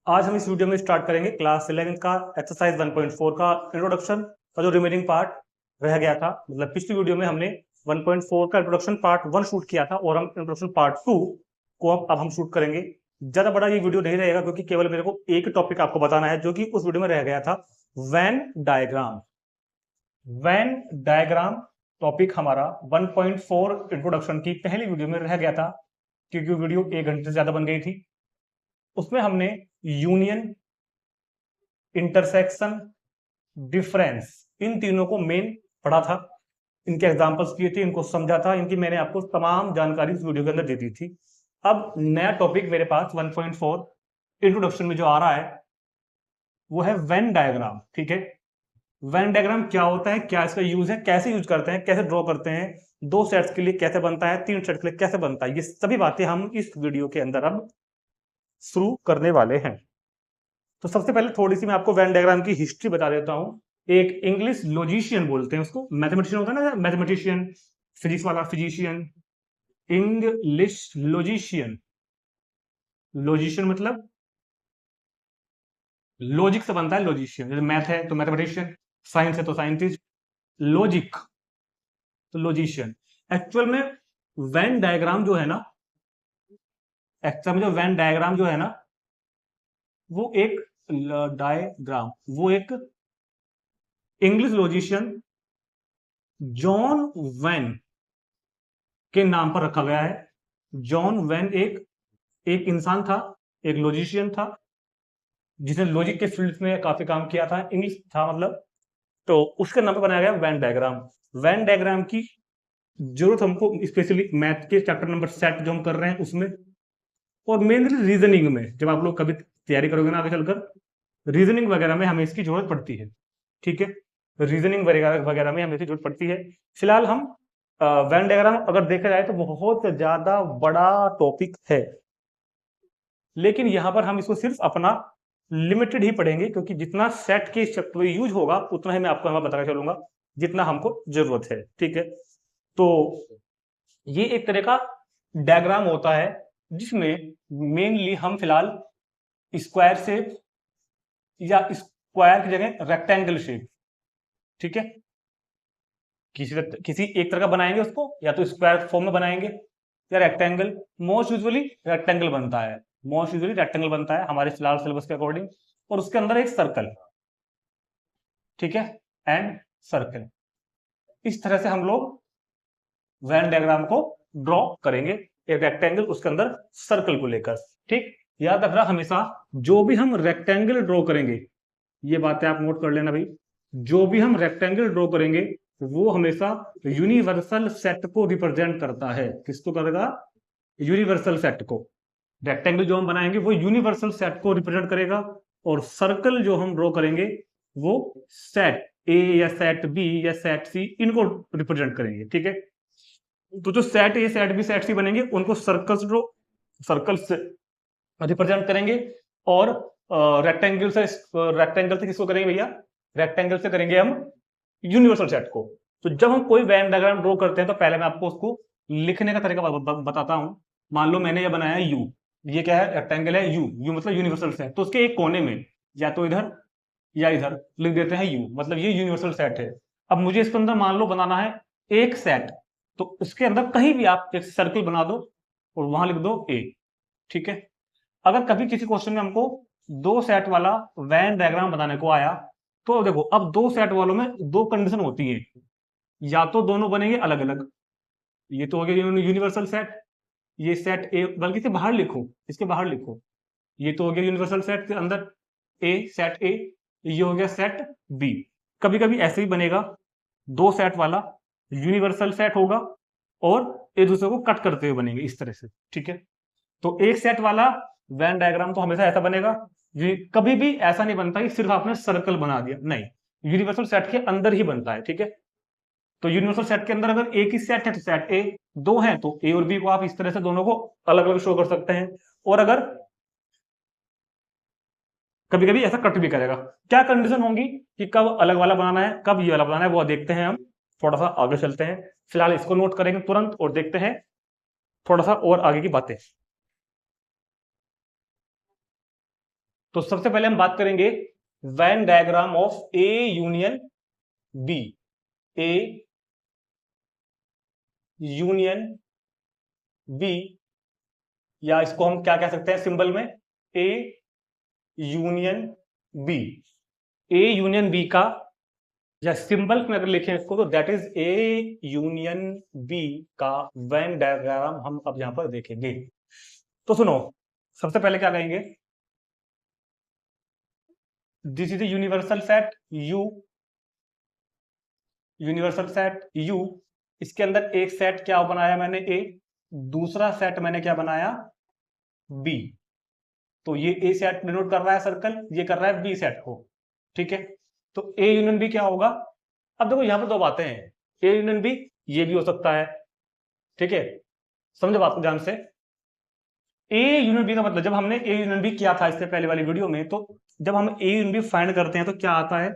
आज हम इस वीडियो में स्टार्ट करेंगे क्लास 11 का एक्सरसाइज 1.4 का इंट्रोडक्शन का जो रिमेनिंग पार्ट रह गया था। मतलब पिछली वीडियो में हमने 1.4 का इंट्रोडक्शन पार्ट 1 शूट किया था और हम इंट्रोडक्शन पार्ट 2 को अब हम शूट करेंगे। ज्यादा बड़ा ये वीडियो नहीं रहेगा क्योंकि केवल मेरे को एक टॉपिक आपको बताना है जो कि उस वीडियो में रह गया था, Venn diagram. Venn diagram topic हमारा 1.4 इंट्रोडक्शन की पहली वीडियो में रह गया था क्योंकि वीडियो 1 घंटे से ज्यादा बन गई थी। उसमें हमने यूनियन, इंटरसेक्शन, डिफरेंस, इन तीनों को मेन पढ़ा था, इनके एग्जांपल्स किए थे, इनको समझा था, इनकी मैंने आपको तमाम जानकारी इस वीडियो के अंदर दे दी थी। अब नया टॉपिक मेरे पास 1.4 इंट्रोडक्शन में जो आ रहा है वो है वेन डायग्राम। ठीक है, वेन डायग्राम क्या होता है, क्या इसका यूज है, कैसे यूज करते हैं, कैसे ड्रॉ करते हैं, 2 सेट्स के लिए कैसे बनता है, 3 सेट्स के लिए कैसे बनता है, ये सभी बातें हम इस वीडियो के अंदर अब शुरू करने वाले हैं। तो सबसे पहले थोड़ी सी मैं आपको वेन डायग्राम की हिस्ट्री बता देता हूं। एक इंग्लिश लॉजिशियन बोलते हैं उसको, मैथमेटिशियन होता है ना, मैथमेटिशियन, फिजिक्स वाला फिजिशियन, इंग्लिश लॉजिशियन। लॉजिशियन मतलब लॉजिक से बनता है लॉजिशियन। जैसे मैथ है तो मैथमेटिशियन, साइंस है तो साइंटिस्ट, लॉजिक तो लॉजिशियन। एक्चुअल में वेन डायग्राम जो है ना, एक्चुअल में जो वेन डायग्राम जो है ना, वो एक डायग्राम, वो एक इंग्लिश लॉजिशियन जॉन वेन के नाम पर रखा गया है। जॉन वेन एक इंसान था, एक लॉजिशियन था जिसने लॉजिक के फील्ड में काफी काम किया था, इंग्लिश था मतलब, तो उसके नाम पर बनाया गया वेन डायग्राम। वेन डायग्राम की जरूरत हमको स्पेशली मैथ के चैप्टर नंबर सेट जो हम कर रहे हैं उसमें, और मेनली रीजनिंग में। जब आप लोग कभी तैयारी करोगे ना आगे चलकर, रीजनिंग वगैरह में हमें इसकी जरूरत पड़ती है। ठीक है, रीजनिंग वगैरह वगैरह में हमें इसकी जरूरत पड़ती है। फिलहाल हम वेन डायग्राम अगर देखा जाए तो बहुत ज्यादा बड़ा टॉपिक है, लेकिन यहां पर हम इसको सिर्फ अपना लिमिटेड ही पढ़ेंगे क्योंकि जितना सेट के चैप्टर में यूज होगा उतना ही मैं आपको यहाँ बताना चलूंगा जितना हमको जरूरत है। ठीक है, तो ये एक तरह का डायग्राम होता है जिसमें मेनली हम फिलहाल स्क्वायर शेप या स्क्वायर की जगह रेक्टेंगल शेप, ठीक है, किसी एक तरह का बनाएंगे उसको, या तो स्क्वायर फॉर्म में बनाएंगे या रेक्टेंगल। मोस्ट यूजुअली रेक्टेंगल बनता है, मोस्ट यूजुअली रेक्टेंगल बनता है हमारे फिलहाल सिलेबस के अकॉर्डिंग, और उसके अंदर एक सर्कल, ठीक है, एंड सर्कल। इस तरह से हम लोग वेन डायग्राम को ड्रॉ करेंगे, एक रेक्टेंगल उसके अंदर सर्कल को लेकर। ठीक, याद रखना हमेशा जो भी हम रेक्टेंगल ड्रॉ करेंगे, ये बातें आप नोट कर लेना भाई, जो भी हम रेक्टेंगल ड्रॉ करेंगे वो हमेशा यूनिवर्सल सेट को रिप्रेजेंट करता है। किसको करेगा? यूनिवर्सल सेट को। रेक्टेंगल जो हम बनाएंगे वो यूनिवर्सल सेट को रिप्रेजेंट करेगा, और सर्कल जो हम ड्रॉ करेंगे वो सेट ए या सेट बी या सेट सी इनको रिप्रेजेंट करेंगे। ठीक है, तो जो set A set B set C बनेंगे उनको सर्कल से रिप्रेजेंट करेंगे, और रेक्टेंगल से किसको करेंगे भैया? रेक्टेंगल से करेंगे हम यूनिवर्सल सेट को। तो जब हम कोई वेन डायग्राम ड्रॉ करते हैं तो पहले मैं आपको उसको लिखने का तरीका बताता हूं। मान लो मैंने ये बनाया यू, ये क्या है? रेक्टेंगल है, यू, यू मतलब यूनिवर्सल सेट, तो उसके एक कोने में या तो इधर या इधर लिख देते हैं यू, मतलब ये यूनिवर्सल सेट है। अब मुझे इसके अंदर मान लो बनाना है एक सेट, तो उसके अंदर कहीं भी आप एक सर्कल बना दो और वहां लिख दो ए। ठीक है, अगर कभी किसी क्वेश्चन में हमको 2 सेट वाला वेन डायग्राम बनाने को आया, तो देखो अब 2 सेट वालों में 2 कंडीशन होती है, या तो दोनों बनेंगे अलग अलग, ये तो हो गया यूनिवर्सल सेट, ये सेट ए, बल्कि से बाहर लिखो, इसके बाहर लिखो, ये तो हो गया यूनिवर्सल सेट के अंदर ए, सेट ए, ये हो गया सेट बी। कभी कभी ऐसे ही बनेगा, 2 सेट वाला यूनिवर्सल सेट होगा और एक दूसरे को कट करते हुए बनेंगे इस तरह से। ठीक है, तो एक सेट वाला वेन डायग्राम तो हमेशा ऐसा बनेगा, ये कभी भी ऐसा नहीं बनता कि सिर्फ आपने सर्कल बना दिया, नहीं, यूनिवर्सल सेट के अंदर ही बनता है। ठीक है, तो यूनिवर्सल सेट के अंदर अगर एक ही सेट है तो सेट ए, 2 है तो ए और बी को आप इस तरह से दोनों को अलग अलग शो कर सकते हैं, और अगर कभी कभी ऐसा कट भी करेगा। क्या कंडीशन होंगी कि कब अलग वाला बनाना है, कब ये वाला बनाना है, वो देखते हैं हम, थोड़ा सा आगे चलते हैं। फिलहाल इसको नोट करेंगे तुरंत और देखते हैं थोड़ा सा और आगे की बातें। तो सबसे पहले हम बात करेंगे Venn diagram of A union B. A union B, या इसको हम क्या कह सकते हैं सिंबल में, A union B. A union B का, या सिंबल में अगर लिखें इसको, तो that is A union B का वेन डायग्राम हम अब यहां पर देखेंगे। तो सुनो, सबसे पहले क्या कहेंगे, this is a universal set you, universal set you. इसके अंदर एक सेट क्या बनाया मैंने, ए, दूसरा सेट मैंने क्या बनाया, बी। तो ये ए सेट डिनोट कर रहा है सर्कल, ये कर रहा है बी सेट को, ठीक है। तो ए यूनियन बी क्या होगा, अब देखो यहां पर दो बातें हैं, ए यूनियन बी ये भी हो सकता है, ठीक है, समझो बात को ध्यान से। ए यूनियन बी का मतलब, जब हमने ए यूनियन बी किया था इससे पहले वाली वीडियो में, तो जब हम ए यूनियन बी फाइंड करते हैं तो क्या आता है,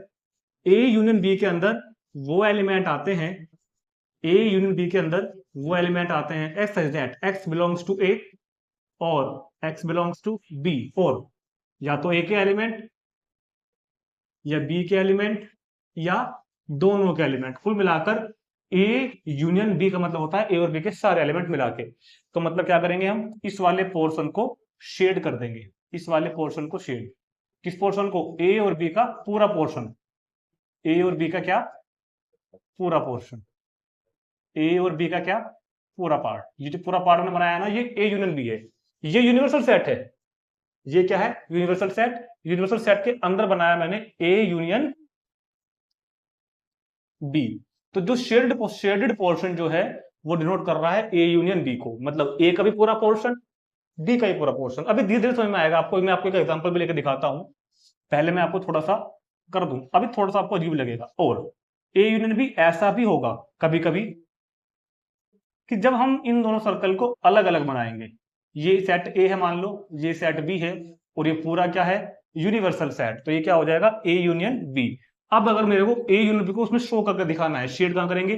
ए यूनियन बी के अंदर वो एलिमेंट आते हैं, ए यूनियन बी के अंदर वो एलिमेंट आते हैं X is that X belongs to A और एक्स बिलोंग्स टू बी, और या तो ए के एलिमेंट या बी के एलिमेंट या दोनों के एलिमेंट, कुल मिलाकर ए यूनियन बी का मतलब होता है ए और बी के सारे एलिमेंट मिला के। तो मतलब क्या करेंगे हम, इस वाले पोर्शन को शेड कर देंगे, इस वाले पोर्शन को शेड, किस पोर्शन को, ए और बी का पूरा पोर्शन, ए और बी का क्या, पूरा पोर्शन, ए और बी का क्या, पूरा पार्ट। ये जो पूरा पार्ट हमने बनाया है ना, ये ए यूनियन बी है, ये यूनिवर्सल सेट है, ये क्या है, यूनिवर्सल सेट। यूनिवर्सल सेट के अंदर बनाया मैंने ए यूनियन बी। तो जो शेडेड पोर्शन जो है वो डिनोट कर रहा है ए यूनियन बी को, मतलब ए का भी पूरा पोर्शन, बी का ही पूरा पोर्शन। अभी धीरे धीरे समझ में आएगा आपको, मैं आपको एक एग्जांपल भी लेकर दिखाता हूं, पहले मैं आपको थोड़ा सा कर दूं, अभी थोड़ा सा आपको अजीब लगेगा। और ए यूनियन बी ऐसा भी होगा कभी कभी कि जब हम इन दोनों सर्कल को अलग अलग बनाएंगे, ये सेट ए है मान लो, ये सेट बी है, और ये पूरा क्या है, यूनिवर्सल सेट, तो ये क्या हो जाएगा, ए यूनियन बी। अब अगर मेरे को ए यूनियन बी को उसमें शो करके दिखाना है, शेड कहां करेंगे,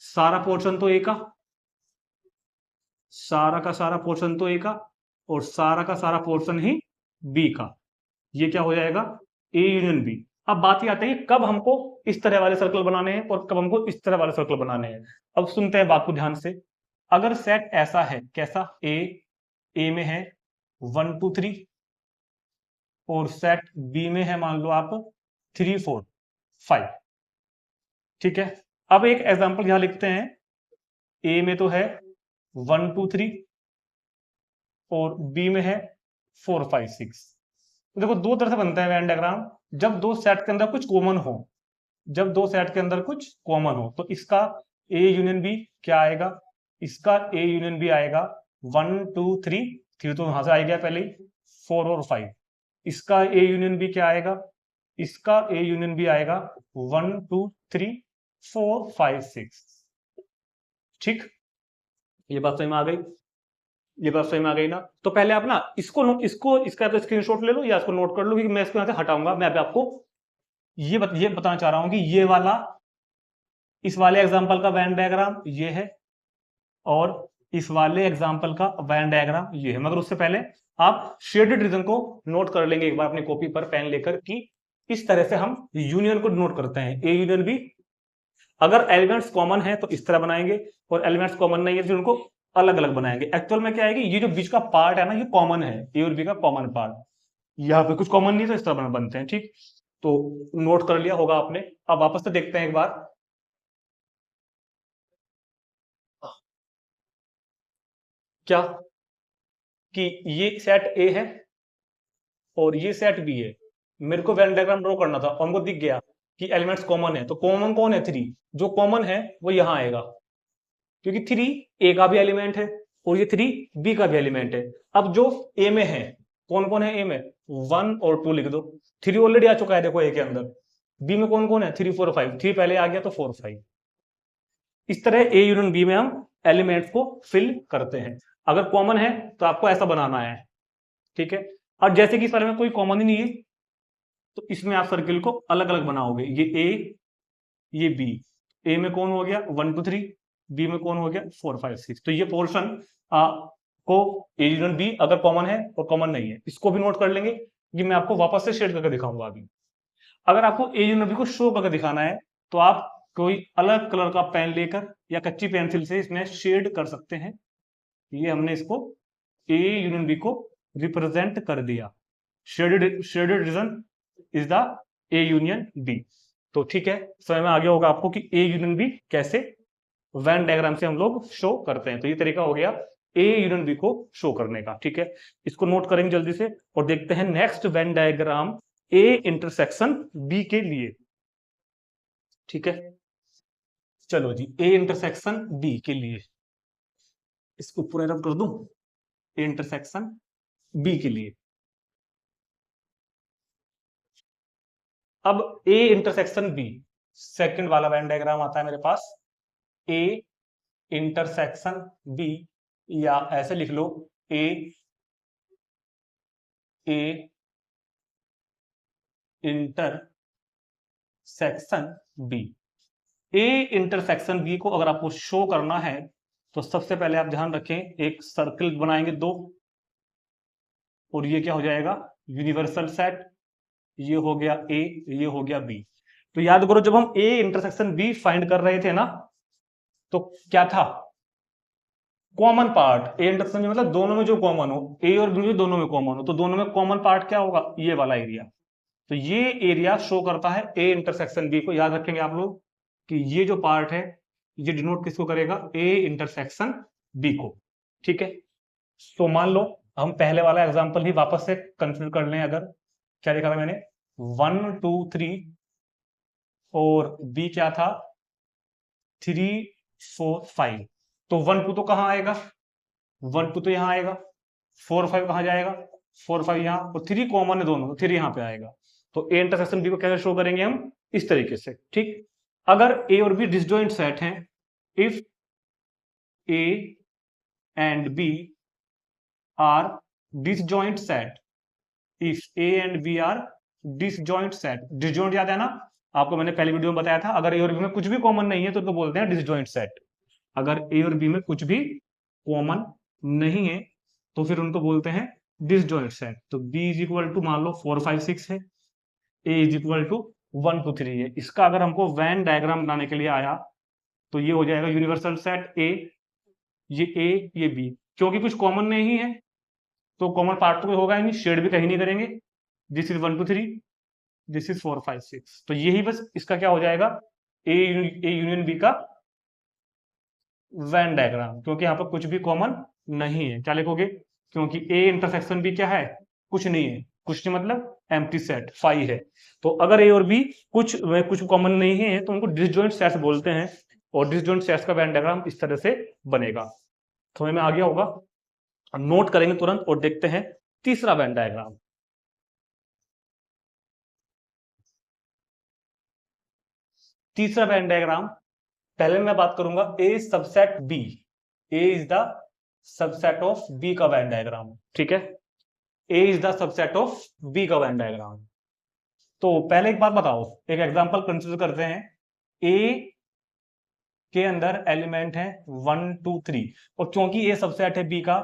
सारा पोर्शन तो ए का, सारा का सारा पोर्शन तो ए का, और सारा का सारा पोर्शन ही बी का, ये क्या हो जाएगा, ए यूनियन बी। अब बात ये आती है कब हमको इस तरह वाले सर्कल बनाने हैं और कब हमको इस तरह वाले सर्कल बनाने हैं। अब सुनते हैं बात को ध्यान से। अगर सेट ऐसा है, कैसा, ए में है 1 2 3, और सेट बी में है मान लो आप 3 4 5, ठीक है। अब एक एग्जांपल यहां लिखते हैं, ए में तो है 1 2 3 और बी में है 4 5 6। देखो दो तरह से बनता है वेन डायग्राम, जब दो सेट के अंदर कुछ कॉमन हो, जब दो सेट के अंदर कुछ कॉमन हो, तो इसका ए यूनियन बी क्या आएगा, इसका ए यूनियन बी आएगा 1 2 3, 3 तो वहां से आ गया पहले ही, 4 और 5। इसका ए यूनियन बी क्या आएगा, इसका ए यूनियन बी आएगा 1 2 3 4 5 6, ठीक। ये बात समझ में आ गई, ये बात समझ में आ गई ना। तो पहले आप ना इसको इसका तो स्क्रीनशॉट ले लो या इसको नोट कर लो, क्योंकि मैं इसको यहां से हटाऊंगा। मैं अभी आपको ये बताना चाह रहा हूं कि ये वाला, इस वाले एग्जांपल का वेन डायग्राम ये है, और इस वाले एग्जांपल का वेन डायग्राम ये है। मगर उससे पहले आप शेडेड रीजन को नोट कर लेंगे एक बार अपनी कॉपी पर पेन लेकर, कि इस तरह से हम यूनियन को नोट करते हैं, ए यूनियन बी। अगर एलिमेंट्स कॉमन है तो इस तरह बनाएंगे, और एलिमेंट्स कॉमन नहीं है तो उनको अलग अलग बनाएंगे। एक्चुअल में क्या है कि ये जो बीच का पार्ट है ना, ये कॉमन है, ए और बी का कॉमन पार्ट, यहाँ पे कुछ कॉमन नहीं तो इस तरह बनते हैं, ठीक। तो नोट कर लिया होगा आपने। अब वापस से देखते हैं एक बार, क्या कि ये सेट ए है और ये सेट बी है। मेरे को वेन डायग्राम ड्रॉ करना था और हमको दिख गया कि एलिमेंट्स कॉमन है, तो कॉमन कौन है, 3। जो कॉमन है वो यहां आएगा, क्योंकि 3 ए का भी एलिमेंट है और ये 3 बी का भी एलिमेंट है। अब जो ए में है, कौन कौन है ए में, 1 और 2 लिख दो, 3 ऑलरेडी आ चुका है देखो ए के अंदर। बी में कौन कौन है, 3 4 5, 3 पहले आ गया तो 4 5। इस तरह ए यूनियन बी में हम एलिमेंट्स को फिल करते हैं। अगर कॉमन है तो आपको ऐसा बनाना है, ठीक है। और जैसे कि इस बारे में कोई कॉमन ही नहीं है, तो इसमें आप सर्किल को अलग अलग बनाओगे, ये ए ये बी, ए में कौन हो गया 1 2 3, बी में कौन हो गया 4 5 6। तो ये पोर्शन को ए यूनियन बी अगर कॉमन है और कॉमन नहीं है, इसको भी नोट कर लेंगे। ये मैं आपको वापस से शेड करके दिखाऊंगा अभी। अगर आपको ए यूनियन बी को शो करके दिखाना है तो आप कोई अलग कलर का पेन लेकर या कच्ची पेंसिल से इसमें शेड कर सकते हैं। ये हमने इसको ए यूनियन बी को रिप्रेजेंट कर दिया। Shaded region is the A union B. तो ठीक है, समझ में आ गया होगा आपको कि ए यूनियन बी कैसे वेन डायग्राम से हम लोग शो करते हैं। तो ये तरीका हो गया ए यूनियन बी को शो करने का। ठीक है, इसको नोट करेंगे जल्दी से और देखते हैं next Venn diagram A intersection B के लिए। ठीक है, चलो जी, ए इंटरसेक्शन बी के लिए इसको पूरा रब कर दूं। ए इंटरसेक्शन बी के लिए अब ए इंटरसेक्शन बी सेकंड वाला वेन डायग्राम आता है मेरे पास। ए इंटरसेक्शन बी, या ऐसे लिख लो A intersection B. A intersection B को अगर आपको शो करना है तो सबसे पहले आप ध्यान रखें, एक सर्कल बनाएंगे दो, और ये क्या हो जाएगा, यूनिवर्सल सेट। ये हो गया ए, ये हो गया बी। तो याद करो जब हम ए इंटरसेक्शन बी फाइंड कर रहे थे ना, तो क्या था, कॉमन पार्ट। ए इंटरसेक्शन में मतलब दोनों में जो कॉमन हो, ए और बी दोनों में कॉमन हो, तो दोनों में कॉमन पार्ट क्या होगा, ये वाला एरिया। तो ये एरिया शो करता है ए इंटरसेक्शन बी को। याद रखेंगे आप लोग कि ये जो पार्ट है ये डिनोट किसको करेगा, ए इंटरसेक्शन बी को। ठीक है, तो मान लो हम पहले वाला एग्जांपल ही वापस से कंसिडर कर लें। अगर क्या लिखा था मैंने, 1 2 3 और बी क्या था, 3 4 5। तो 1 2 तो कहां आएगा, 1 2 तो यहां आएगा, 4 5 कहां जाएगा, 4 5 यहां, और 3 कॉमन है दोनों, तो 3 यहां पे आएगा। तो ए इंटरसेक्शन बी को कैसे शो करेंगे हम, इस तरीके से। ठीक, अगर ए और बी डिसजॉइंट सेट हैं, if A and B are disjoint set, if A and B are disjoint set. Disjoint याद है ना, आपको मैंने पहले वीडियो में बताया था, अगर ए और बी में कुछ भी कॉमन नहीं है तो बोलते हैं डिसजॉइंट सेट। अगर ए और बी में कुछ भी कॉमन नहीं है तो फिर उनको बोलते हैं डिसजॉइंट सेट। तो बी इज इक्वल टू मान लो 4 5 6 है, ए इज इक्वल टू 1 2 3 है। इसका अगर हमको वैन डायग्राम बनाने के लिए आया तो ये हो जाएगा यूनिवर्सल सेट ए, ये ए ये बी, क्योंकि कुछ कॉमन नहीं है तो कॉमन पार्ट तो कोई होगा ही नहीं, शेड भी कहीं नहीं करेंगे। This is 1 2 3, this is 4 5 6। तो यही बस इसका क्या हो जाएगा, ए यूनियन बी का वैन डायग्राम, क्योंकि यहाँ पर कुछ भी कॉमन नहीं है। क्या लिखोगे, क्योंकि ए इंटरसेक्शन बी क्या है, कुछ नहीं है, कुछ नहीं मतलब एम्प्टी सेट, फाई है। तो अगर ए और बी कुछ कॉमन नहीं है तो उनको डिसजॉइंट सेट्स बोलते हैं, और डिसजॉइंट सेट्स का वैन डायग्राम इस तरह से बनेगा। समझ में आ गया होगा, नोट करेंगे तुरंत और देखते हैं तीसरा वैन डायग्राम। तीसरा वैन डायग्राम, पहले मैं बात करूंगा A subset B. A is the subset of B का वैन डायग्राम। ठीक है, A is the subset of B का वैन डायग्राम। तो पहले एक बात बताओ, एक एग्जांपल कंसीडर करते हैं। ए के अंदर एलिमेंट है 1 2 3, और क्योंकि ए सबसेट है बी का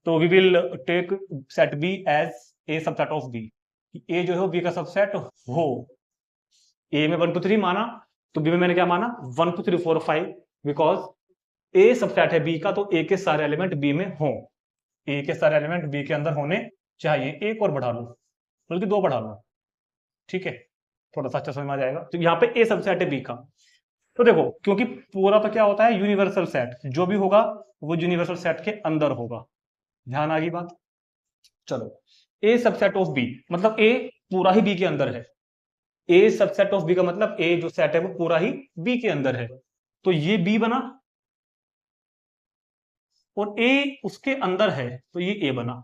तो we will take set B as A subset of B. A जो है बी का सबसेट हो, ए में 1 2 3 माना तो बी में मैंने क्या माना 1 2 3 4 5, बिकॉज ए सबसेट है बी का तो ए के सारे एलिमेंट बी में हो, ए के सारे एलिमेंट बी के अंदर होने चाहिए। एक और बढ़ा लो, बल्कि 2 बढ़ा लो। ठीक है, थोड़ा सा अच्छा समझ में आ जाएगा। तो यहाँ पे ए सबसेट है बी का, तो देखो क्योंकि पूरा तो क्या होता है यूनिवर्सल सेट, जो भी होगा वो यूनिवर्सल सेट के अंदर होगा। ध्यान आ गई बात। चलो, ए सबसेट ऑफ बी मतलब ए पूरा ही बी के अंदर है। ए सबसेट ऑफ बी का मतलब ए जो सेट है वो पूरा ही बी के अंदर है, तो ये बी बना, और ए उसके अंदर है तो ये ए बना।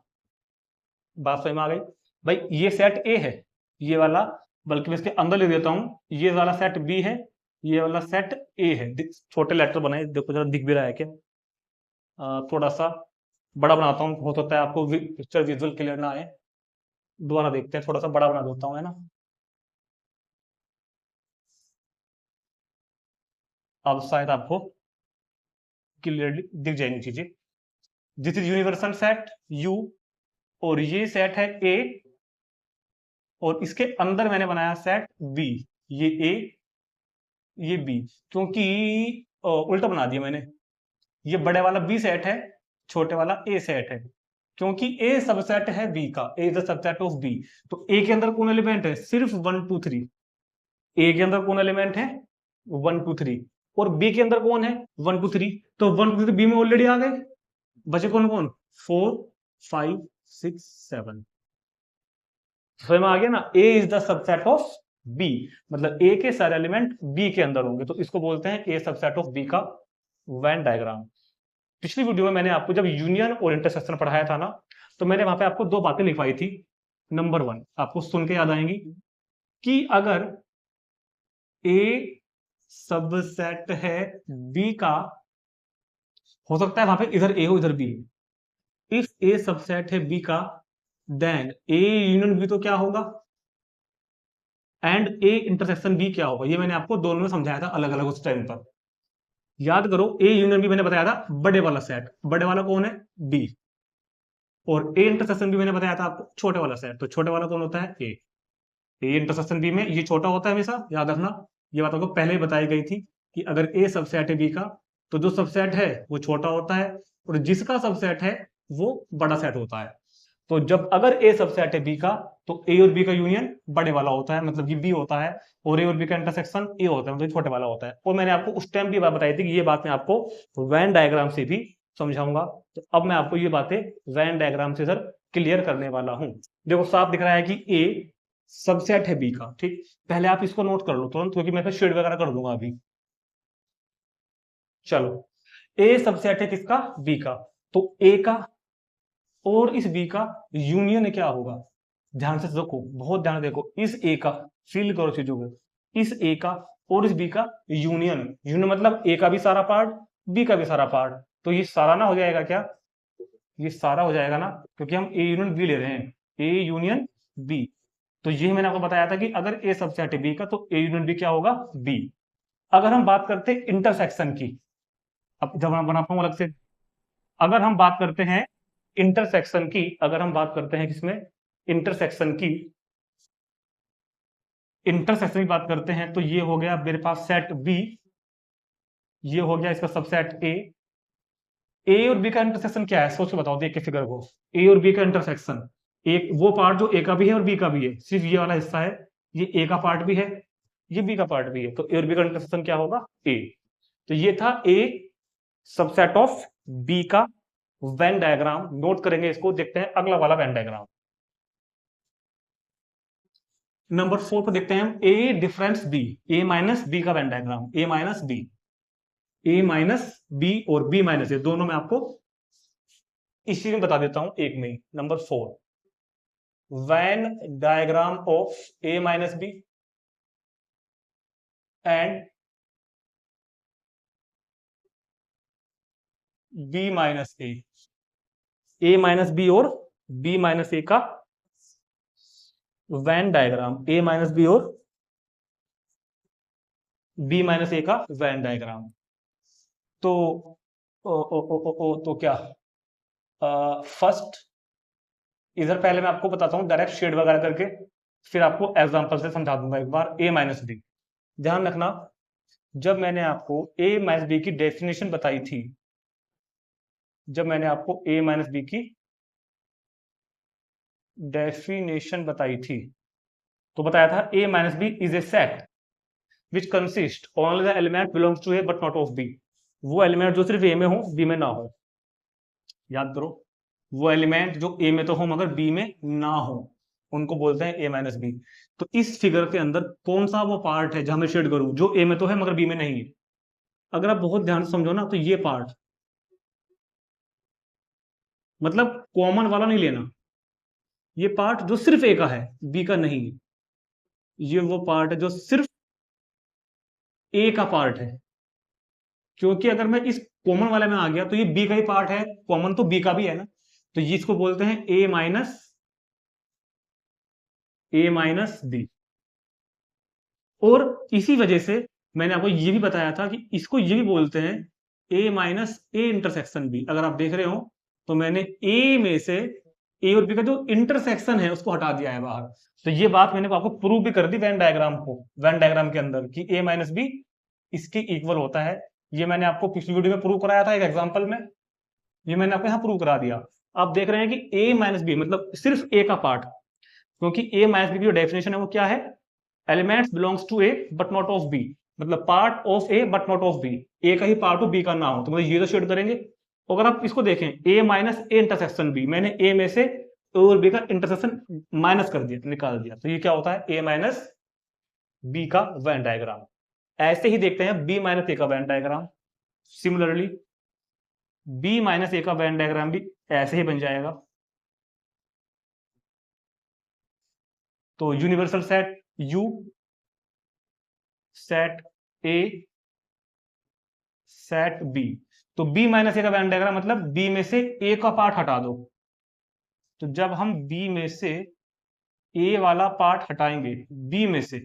बात समझ में आ गई भाई, ये सेट ए है ये वाला, बल्कि मैं इसके अंदर लिख देता हूं, ये वाला सेट बी है, ये वाला सेट ए है। छोटे लेटर बनाए, देखो जरा दिख भी रहा है क्या, थोड़ा सा बड़ा बनाता हूँ, हो सकता है आपको पिक्चर विजुअल क्लियर ना आए, दोबारा देखते हैं, थोड़ा सा बड़ा बना देता हूँ, है ना। अब शायद आपको क्लियरली दिख जाएंगी चीजें। This is universal set you, और ये सेट है ए, और इसके अंदर मैंने बनाया सेट बी, ये ए ये बी, क्योंकि उल्टा बना दिया मैंने, ये बड़े वाला बी सेट है, छोटे वाला ए सेट है, क्योंकि ए सबसेट है बी का, A is the subset of B. तो ए के अंदर कौन एलिमेंट है, सिर्फ 1 2 3, ए के अंदर कौन एलिमेंट है 1 2 3, और बी के अंदर कौन है 1 2 3, तो 1 2 3 बी में ऑलरेडी आ गए, बचे कौन कौन 4 5 6 7। समझ में आ गया ना, A is the subset of B, मतलब ए के सारे एलिमेंट बी के अंदर होंगे, तो इसको बोलते हैं ए सबसेट ऑफ बी का वेन डायग्राम। पिछली वीडियो में मैंने आपको जब यूनियन और इंटरसेक्शन पढ़ाया था ना, तो मैंने वहां पे आपको दो बातें लिखवाई थी। नंबर 1 आपको सुन के याद आएंगी कि अगर ए सबसेट है बी का, हो सकता है वहां पे इधर ए हो इधर बी, इफ ए सबसेट है बी का देन ए यूनियन बी तो क्या होगा, एंड ए इंटरसेक्शन बी क्या होगा, ये मैंने आपको दोनों में समझाया था अलग अलग उस टाइम पर। याद करो, ए यूनियन बी मैंने बताया था बड़े वाला सेट, बड़े वाला कौन है बी, और ए इंटरसेक्शन बी मैंने बताया था आपको छोटे वाला सेट, तो छोटे वाला कौन होता है ए। ए इंटरसेक्शन बी में ये छोटा होता है हमेशा, याद रखना, ये बात आपको पहले ही बताई गई थी कि अगर ए सबसेट है बी का तो जो सबसेट है वो छोटा होता है, और जिसका सबसेट है वो बड़ा सेट होता है। तो जब अगर ए सबसेट है बी का तो ए और बी का यूनियन बड़े वाला होता है, मतलब ये बी होता है, और ए और बी का इंटरसेक्शन ए होता है, मतलब छोटे वाला होता है। और मैंने आपको उस टाइम भी बात बताई थी कि ये बात मैं आपको वेन डायग्राम से भी समझाऊंगा, तो अब मैं आपको ये बातें वेन डायग्राम से सर क्लियर करने वाला हूं। देखो साफ दिख रहा है कि ए सबसेट है बी का, ठीक, पहले आप इसको नोट कर लो तुरंत, क्योंकि मैं फिर शेड वगैरह कर दूंगा अभी। चलो, ए सबसेट है किसका बी का, तो ए का और इस बी का यूनियन क्या होगा, ध्यान से देखो, बहुत ध्यान देखो, इस ए का, फील करो चीजों को, इस ए का और इस बी का यूनियन, यूनियन मतलब ए का भी सारा पार्ट बी का भी सारा पार्ट, तो ये सारा ना हो जाएगा क्या, ये सारा हो जाएगा ना, क्योंकि हम ए यूनियन बी ले रहे हैं, ए यूनियन बी। तो ये मैंने आपको बताया था कि अगर ए सबसेट है बी का तो ए यूनियन बी क्या होगा बी। अगर हम बात करते हैं इंटरसेक्शन की, अब जब मैं बनाता हूं अलग से, अगर हम बात करते हैं इंटरसेक्शन की, अगर हम बात करते हैं किसमें इंटरसेक्शन की, इंटरसेक्शन की बात करते हैं, तो ये हो गया मेरे पास सेट बी, ये हो गया इसका सबसेट ए और बी का इंटरसेक्शन क्या है, सोच के बताओ, देख के फिगर को, ए और बी का इंटरसेक्शन, एक वो पार्ट जो ए का भी है और बी का भी है, सिर्फ ये वाला हिस्सा है, ये ए का पार्ट भी है ये बी का पार्ट भी है, तो ए और बी का इंटरसेक्शन क्या होगा ए। तो ये था ए सबसेट ऑफ बी का वेन डायग्राम, नोट करेंगे इसको, देखते हैं अगला वाला वेन डायग्राम। नंबर 4 पर देखते हैं हम ए डिफरेंस बी, ए माइनस बी का Venn diagram, A minus B, A minus B और बी माइनस ए दोनों में आपको इसी में बता देता हूं एक में। Number 4 Venn diagram of A minus B and B minus A minus B और बी माइनस ए का Venn diagram, A minus B और बी माइनस ए का वेन डायग्राम। तो तो क्या फर्स्ट इधर पहले मैं आपको बताता हूं डायरेक्ट शेड वगैरह करके, फिर आपको एग्जांपल से समझा दूंगा एक बार ए माइनस बी। ध्यान रखना, जब मैंने आपको ए माइनस बी की डेफिनेशन बताई थी, जब मैंने आपको ए माइनस बी की डेफिनेशन बताई थी, तो बताया था A minus B is a set which consist only the element belongs to A but not of B, वो एलिमेंट जो सिर्फ ए में हो बी में ना हो। याद करो, वो एलिमेंट जो ए में तो हो मगर बी में ना हो, उनको बोलते हैं ए माइनस बी। तो इस फिगर के अंदर कौन सा वो पार्ट है जहां मैं शेड करूं जो ए में तो है मगर बी में नहीं है, अगर आप बहुत ध्यान से समझो ना तो ये पार्ट, मतलब कॉमन वाला नहीं लेना, ये पार्ट जो सिर्फ ए का है बी का नहीं है, ये वो पार्ट है जो सिर्फ ए का पार्ट है, क्योंकि अगर मैं इस कॉमन वाले में आ गया तो ये बी का ही पार्ट है, कॉमन तो बी का भी है ना, तो ये इसको बोलते हैं ए माइनस बी। और इसी वजह से मैंने आपको ये भी बताया था कि इसको ये भी बोलते हैं ए माइनस ए इंटरसेक्शन बी। अगर आप देख रहे हो तो मैंने ए में से ए और बी का जो इंटरसेक्शन है उसको हटा दिया है बाहर। तो ये बात मैंने आपको प्रूव भी कर दी वेन डायग्राम को, वेन डायग्राम के अंदर कि ए माइनस बी इसके इक्वल होता है। ये मैंने आपको पिछली वीडियो में प्रूव कराया था एक एग्जांपल में, ये मैंने आपको यहाँ प्रूव करा दिया। आप देख रहे हैं कि ए माइनस बी मतलब सिर्फ ए का पार्ट, क्योंकि ए माइनस बी की जो डेफिनेशन है वो क्या है, elements belongs to A but not of B, मतलब part of A but not of B, A का ही पार्ट हो बी का ना हो, तो मतलब ये तो शेड करेंगे। अगर आप इसको देखें ए माइनस ए इंटरसेक्शन बी, मैंने ए में से ए और बी का इंटरसेक्शन माइनस कर दिया, निकाल दिया, तो ये क्या होता है ए माइनस बी का वेन डायग्राम। ऐसे ही देखते हैं बी माइनस ए का Venn diagram. Similarly B minus A का वेन डायग्राम भी ऐसे ही बन जाएगा। तो universal set U, set A, set B. तो बी माइनस ए का वेन डायग्राम मतलब बी में से ए का पार्ट हटा दो। तो जब हम बी में से ए वाला पार्ट हटाएंगे, बी में से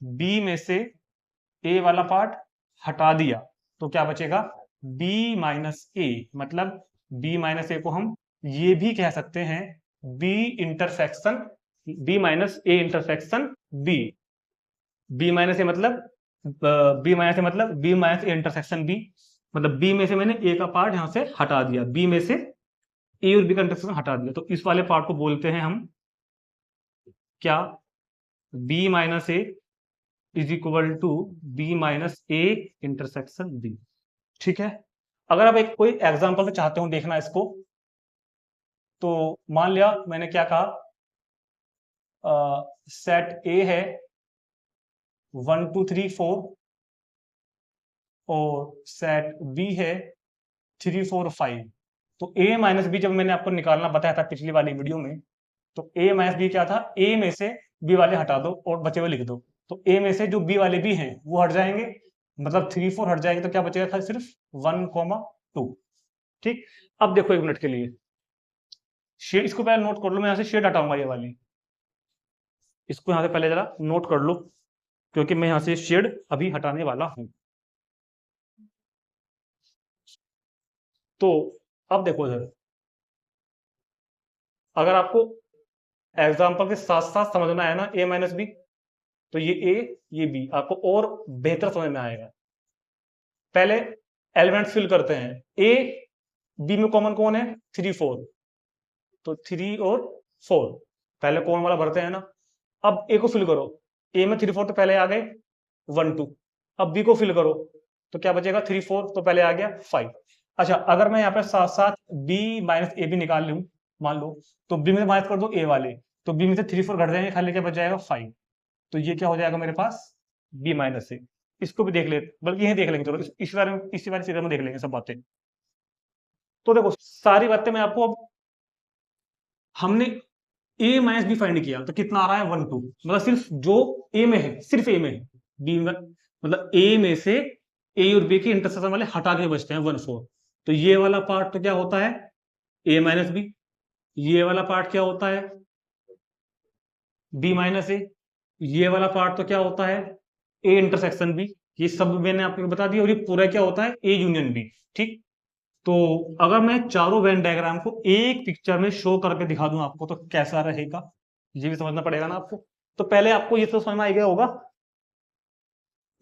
बी में से ए वाला पार्ट हटा दिया तो क्या बचेगा, बी माइनस ए, मतलब बी माइनस ए को हम ये भी कह सकते हैं B intersection, B minus A intersection B. B minus A मतलब बी माइनस ए मतलब B minus A intersection B, मतलब बी में से मैंने ए का पार्ट यहां से हटा दिया, बी में से ए और बी का इंटरसेक्शन हटा दिया, तो इस वाले पार्ट को बोलते हैं हम क्या, B minus A is equal to B minus A intersection B. ठीक है। अगर आप एक कोई एग्जांपल से चाहते हो देखना इसको, तो मान लिया मैंने क्या कहा, सेट ए है 1 2 3 4 और सेट बी है 3 4 5। तो ए माइनस बी जब मैंने आपको निकालना बताया था पिछली वाली वीडियो में, तो ए माइनस बी क्या था, ए में से बी वाले हटा दो और बचे हुए लिख दो। तो ए में से जो बी वाले भी हैं वो हट जाएंगे, मतलब 3 4 हट जाएंगे, तो क्या बचेगा था सिर्फ 1 2। ठीक। अब देखो एक मिनट के लिए शेड, इसको पहले नोट कर लो, मैं यहां से शेड हटाऊंगा ये वाली, इसको यहां से पहले जरा नोट कर लो, क्योंकि मैं यहां से शेड अभी हटाने वाला हूं। तो अब देखो इधर, अगर आपको एग्जाम्पल के साथ साथ समझना है ना ए माइनस बी, तो ये ए ये बी आपको और बेहतर समझ में आएगा। पहले एलिमेंट्स फिल करते हैं, ए बी में कॉमन कौन है 3 4, तो 3 और 4 पहले कॉमन वाला भरते हैं ना। अब ए को फिल करो, ए में 3 4 तो पहले आ गए 1 2, अब बी को फिल करो तो क्या बचेगा 3 4 तो पहले आ गया 5। अच्छा अगर मैं यहाँ पे साथ साथ बी माइनस ए भी निकाल लूं मान लो, तो बी में माइनस कर दो ए वाले, तो बी में से 3 4 घट जाएंगे, खाली क्या बच जाएगा 5। तो ये क्या हो जाएगा मेरे पास बी माइनस ए। इसको भी देख ले, बल्कि यही देख लेंगे, चलो इस बारे में, इसी बारे सीधे में देख लेंगे सब बातें। तो देखो सारी बातें मैं आपको, अब हमने ए माइनस बी फाइंड किया तो कितना आ रहा है 1 2, मतलब सिर्फ जो ए में है, सिर्फ ए में है, बी में मतलब ए में से ए और बी के इंटरसेक्शन वाले हटा के बचते हैं 1 4। तो ये वाला पार्ट तो क्या होता है ए माइनस बी, ये वाला पार्ट क्या होता है बी माइनस ए, ये वाला पार्ट तो क्या होता है ए इंटरसेक्शन बी। ये सब मैंने आपको बता दिया, और ये पूरा क्या होता है ए यूनियन बी। ठीक। तो अगर मैं चारों वेन डायग्राम को एक पिक्चर में शो करके दिखा दूं आपको तो कैसा रहेगा, ये भी समझना पड़ेगा ना आपको। तो पहले आपको ये तो समझ में आ गया होगा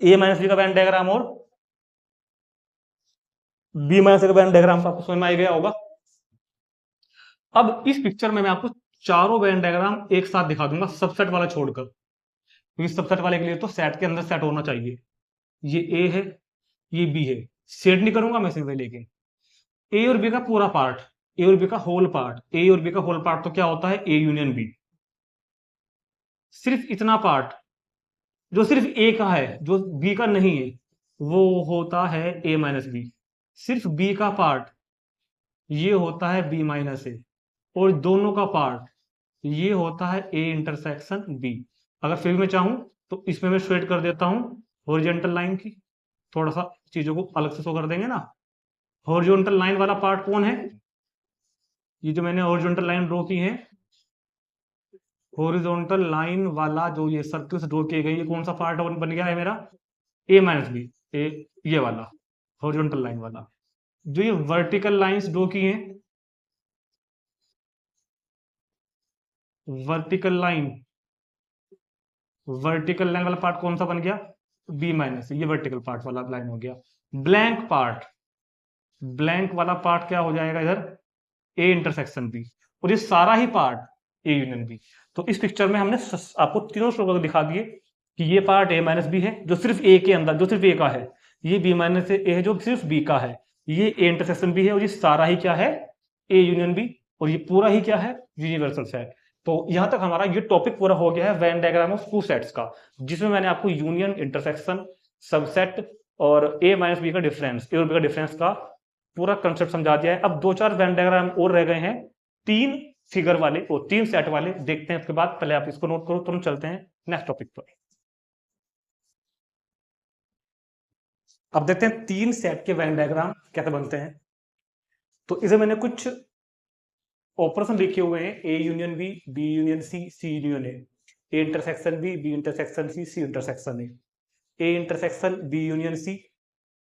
ए माइनस बी का वेन डायग्राम और बी माइनस का वेन डायग्राम आपको समझ में आ गया होगा। अब इस पिक्चर में मैं आपको चारों वेन डायग्राम एक साथ दिखा दूंगा, सबसेट वाला छोड़कर, क्योंकि सबसेट वाले के लिए तो सेट के अंदर सेट होना चाहिए। ये ए है ये बी है, सेट नहीं करूंगा मैं सीधे, लेकिन ए और बी का पूरा पार्ट, ए और बी का होल पार्ट, ए और बी का होल पार्ट तो क्या होता है ए यूनियन बी। सिर्फ इतना पार्ट जो सिर्फ ए का है, जो बी का नहीं है, वो होता है ए माइनस बी। सिर्फ बी का पार्ट ये होता है बी माइनस ए, और दोनों का पार्ट ये होता है ए इंटरसेक्शन बी। अगर फिर मैं चाहूं तो इसमें मैं शेड कर देता हूं हॉरिजॉन्टल लाइन की, थोड़ा सा चीजों को अलग से शो कर देंगे ना। हॉरिजॉन्टल लाइन वाला पार्ट कौन है, ये जो मैंने हॉरिजॉन्टल लाइन ड्रॉ की है, हॉरिजॉन्टल लाइन वाला जो ये सर्कल से ड्रॉ की गई, ये कौन सा पार्ट बन गया है मेरा ए माइनस बी, ए ये वाला। हॉरिजॉन्टल लाइन वाला। जो ये वर्टिकल लाइंस ड्रॉ की हैं, वर्टिकल लाइन वाला पार्ट कौन सा बन गया, बी माइनस, ये वर्टिकल पार्ट वाला लाइन हो गया। ब्लैंक पार्ट, ब्लैंक वाला पार्ट क्या हो जाएगा इधर, ए इंटरसेक्शन बी, और ये सारा ही पार्ट ए यूनियन बी। तो इस पिक्चर में हमने आपको तीनों स्ट्रोक दिखा दिए कि ये पार्ट ए माइनस बी है जो सिर्फ ए के अंदर, जो सिर्फ ए का है, ये बी माइनस ए है जो सिर्फ बी का है, ये ए इंटरसेक्शन बी है, और ये सारा ही क्या है, ए यूनियन बी, और ये पूरा ही क्या है, यूनिवर्सल सेट। तो यहां तक हमारा ये टॉपिक पूरा हो गया है when diagram of two sets का, जिसमें मैंने आपको यूनियन, इंटरसेक्शन, सबसेट और ए माइनस बी का डिफरेंस, ए और बी का डिफरेंस का पूरा कंसेप्ट समझा दिया है। अब दो चार वेन डायग्राम और रह गए हैं, तीन फिगर वाले और तीन सेट वाले, देखते हैं उसके बाद। पहले आप इसको नोट करो, तुरंत चलते हैं नेक्स्ट टॉपिक पर। अब देखते हैं तीन सेट के वेन डायग्राम कैसे बनते हैं। तो इसे मैंने कुछ ऑपरेशन लिखे हुए हैं, A union B union C union A intersection B intersection C intersection A intersection B union C,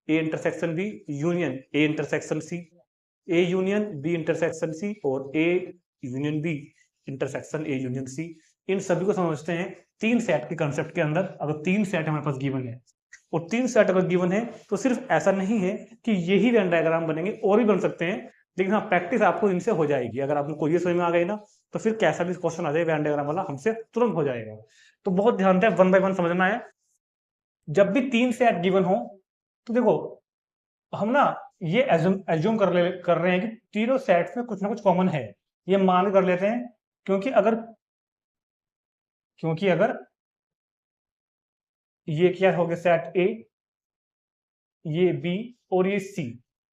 A intersection B union A intersection C, A union B intersection C, और A union B intersection A union C. इन सभी को समझते हैं तीन set के concept के अंदर। अगर तीन सेट हमारे पास गिवन है और तीन सेट अगर गिवन है तो सिर्फ ऐसा नहीं है कि यही वेन डायग्राम बनेंगे, और भी बन सकते हैं, लेकिन हाँ प्रैक्टिस आपको इनसे हो जाएगी। अगर आपको ये समझ में आ गई ना, तो फिर कैसा भी क्वेश्चन आ जाए वेन डायग्राम वाला हमसे तुरंत हो जाएगा। तो बहुत ध्यान दें, वन बाय वन समझना है। जब भी तीन सेट गिवन हो तो देखो हम ना ये एज्यूम कर रहे हैं कि तीनों सेट्स में कुछ ना कुछ कॉमन है, ये मान कर लेते हैं। क्योंकि अगर ये क्या हो गया सेट ए, ये बी और ये सी,